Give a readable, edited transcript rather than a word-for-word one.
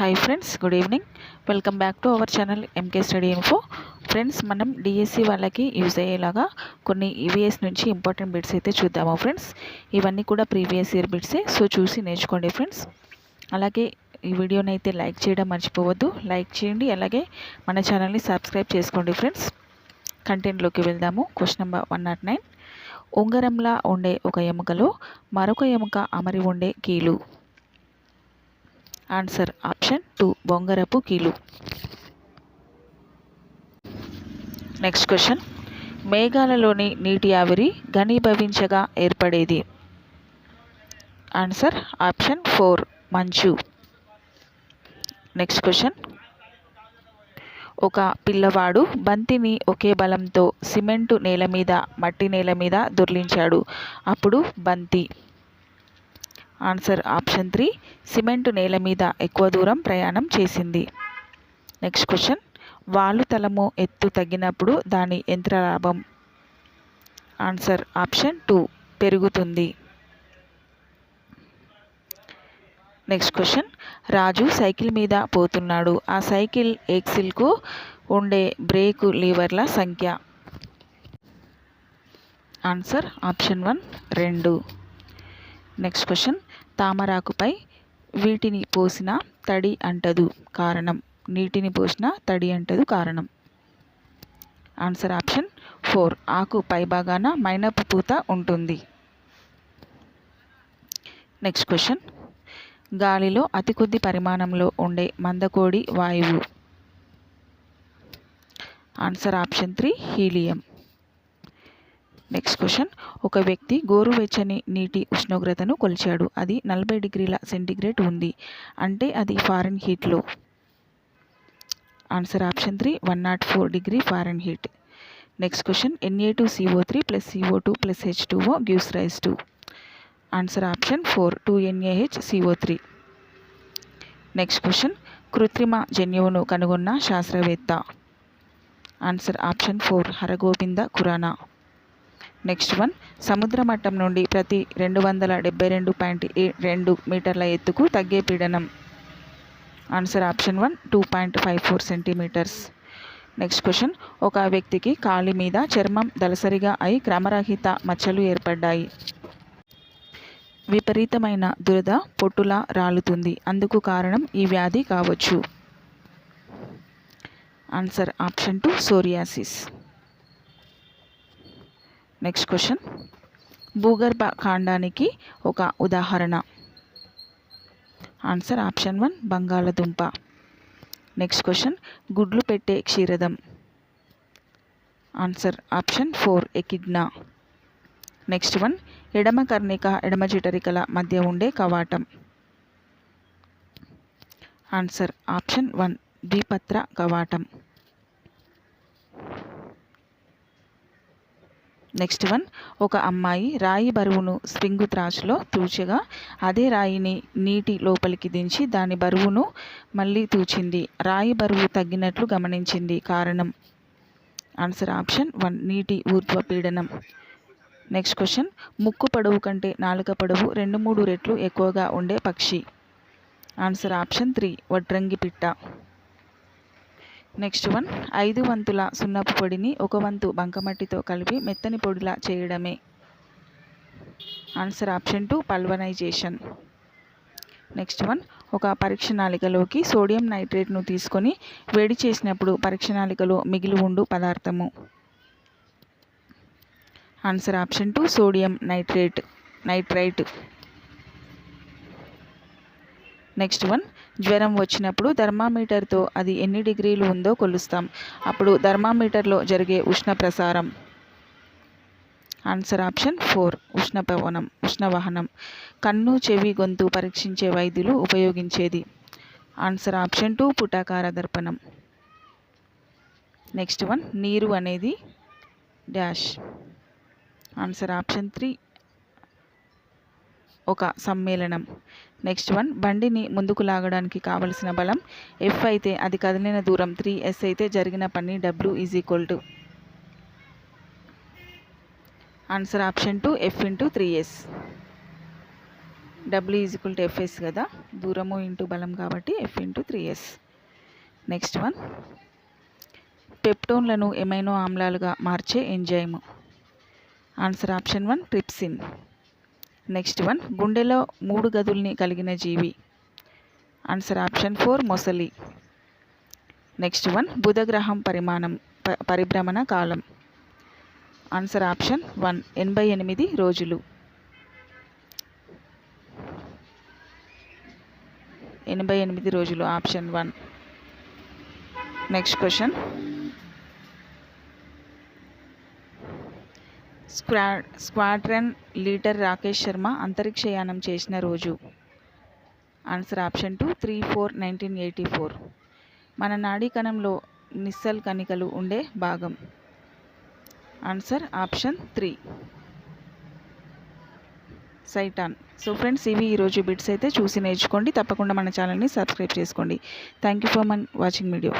Hi friends, good evening. Welcome back to our channel MK study info. Friends, మనం DSC వాళ్ళకి use అయ్యేలాగా కొన్ని EVS నుంచి important bits అయితే చూద్దాము ఫ్రెండ్స్. ఇవన్నీ కూడా ప్రీవియస్ ఇయర్ బిట్సే, సో చూసి నేర్చుకోండి ఫ్రెండ్స్. అలాగే ఈ వీడియోని అయితే లైక్ చేయడం మర్చిపోవద్దు. లైక్ చేయండి, అలాగే మన ఛానల్ని సబ్స్క్రైబ్ చేసుకోండి ఫ్రెండ్స్. కంటెంట్లోకి వెళ్దాము. Question number 109. ఉంగరంలా ఉండే ఒక ఎముకలో మరొక ఎముక అమరి ఉండే కీలు. ఆన్సర్ ఆప్షన్ 2, బొంగరపు కీలు. Next question. మేఘాలలోని నీటి ఆవిరి ఘనీభవించగా ఏర్పడేది. ఆన్సర్ ఆప్షన్ 4, మంచు. Next question. ఒక పిల్లవాడు బంతిని ఒకే బలంతో సిమెంటు నేల మీద, మట్టి నేల మీద దొర్లించాడు. అప్పుడు బంతి. ఆన్సర్ ఆప్షన్ 3, సిమెంటు నేల మీద ఎక్కువ దూరం ప్రయాణం చేసింది. Next question. వాలు తలము ఎత్తు తగ్గినప్పుడు దాని యంత్రలాభం. ఆన్సర్ ఆప్షన్ 2, పెరుగుతుంది. Next question. రాజు సైకిల్ మీద పోతున్నాడు. ఆ సైకిల్ ఎక్సిల్కు ఉండే బ్రేకు లీవర్ల సంఖ్య. Answer option 1, 2. Next question. తామరాకుపై వీటిని పోసిన తడి అంటదు, కారణం. నీటిని పోసిన తడి అంటదు, కారణం. ఆన్సర్ ఆప్షన్ 4, ఆకు పైభాగాన మైనపు పూత ఉంటుంది. Next question. గాలిలో అతి కొద్ది పరిమాణంలో ఉండే మందకోడి వాయువు. Answer option 3, helium. Next question. ఒక వ్యక్తి గోరువెచ్చని నీటి ఉష్ణోగ్రతను కొలిచాడు. అది 40 డిగ్రీల సెంటీగ్రేడ్ ఉంది. అంటే అది ఫారెన్ హీట్లో. Answer option 3, 104 degree Fahrenheit. Next question. Na2CO3 + CO2 + H2O gives rise to. Answer option 4, 2NaHCO3. Next question. కృత్రిమ జన్యువును కనుగొన్న శాస్త్రవేత్త. Answer option 4, Hargobind Khorana. Next one. సముద్ర మట్టం నుండి ప్రతి 272.2 మీటర్ల ఎత్తుకు తగ్గే పీడనం. Answer option 1, 2.54 centimetres. Next question. ఒక వ్యక్తికి కాలి మీద చర్మం దళసరిగా అయి క్రమరహిత మచ్చలు ఏర్పడ్డాయి. విపరీతమైన దురద పొట్టులా రాలుతుంది. అందుకు కారణం ఈ వ్యాధి కావచ్చు. Answer option 2, psoriasis. Next question. భూగర్భ ఖండానికి ఒక ఉదాహరణ. ఆన్సర్ ఆప్షన్ 1, బంగాళదుంప. Next question. గుడ్లు పెట్టే క్షీరదం. Answer option 4, echidna. Next one. ఎడమ కర్ణిక ఎడమ జఠరికల మధ్య ఉండే కవాటం. ఆన్సర్ ఆప్షన్ 1, ద్విపత్ర కవాటం. Next one. ఒక అమ్మాయి రాయి బరువును స్ప్రింగు త్రాచులో తూచగా అదే రాయిని నీటి లోపలికి దించి దాని బరువును మళ్ళీ తూచింది. రాయి బరువు తగ్గినట్లు గమనించింది. కారణం. ఆన్సర్ ఆప్షన్ 1, నీటి ఊర్ధ్వపీడనం. Next question. ముక్కు పొడవు కంటే నాలుక పొడవు 2-3 రెట్లు ఎక్కువగా ఉండే పక్షి. ఆన్సర్ ఆప్షన్ 3, వడ్రంగి పిట్ట. Next one. 5 వంతుల సున్నపు పొడిని 1 వంతు బంకమట్టితో కలిపి మెత్తని పొడిలా చేయడమే. Answer option 2, pulverisation. Next one. ఒక పరీక్ష నాళికలోకి సోడియం నైట్రేట్ను తీసుకొని వేడి చేసినప్పుడు పరీక్ష నాళికలో మిగిలి ఉండు పదార్థము. Answer option 2, sodium nitrite. Next one. జ్వరం వచ్చినప్పుడు థర్మామీటర్తో అది ఎన్ని డిగ్రీలు ఉందో కొలుస్తాం. అప్పుడు థర్మామీటర్లో జరిగే ఉష్ణ ప్రసారం. ఆన్సర్ ఆప్షన్ 4, ఉష్ణవహనం. కన్ను, చెవి, గొంతు పరీక్షించే వైద్యులు ఉపయోగించేది. ఆన్సర్ ఆప్షన్ 2, పుటాకార దర్పణం. Next one. నీరు అనేది డాష్. ఆన్సర్ ఆప్షన్ 3, ఒక సమ్మేళనం. Next one. బండిని ముందుకు లాగడానికి కావలసిన బలం F అయితే అది కదిలిన దూరం 3s అయితే జరిగిన పని W = answer option 2, F × 3s. W=Fs కదా, దూరము ఇంటూ బలం కాబట్టి F×3s. నెక్స్ట్ వన్, పెప్టోన్లను ఎమైనో ఆమ్లాలుగా మార్చే enzyme. Answer option 1 trypsin. Next one, గుండెలో 3 గదుల్ని కలిగిన జీవి. ఆన్సర్ ఆప్షన్ 4 మొసలి. నెక్స్ట్ వన్, బుధగ్రహం పరిభ్రమణ కాలం. ఆన్సర్ ఆప్షన్ 1 88 రోజులు. 88 రోజులు option 1. Next question, squadron leader Rakesh Sharma అంతరిక్షయానం చేసిన రోజు. Answer option 2 3/4/1984. మన నాడీ కణంలో నిస్సల్ కణికలు ఉండే భాగం. Answer option 3 cyton. So friends, ఇవి ఈరోజు బిట్స్ అయితే చూసి నేర్చుకోండి. తప్పకుండా మన ఛానల్ని సబ్స్క్రైబ్ చేసుకోండి. Thank you for watching video.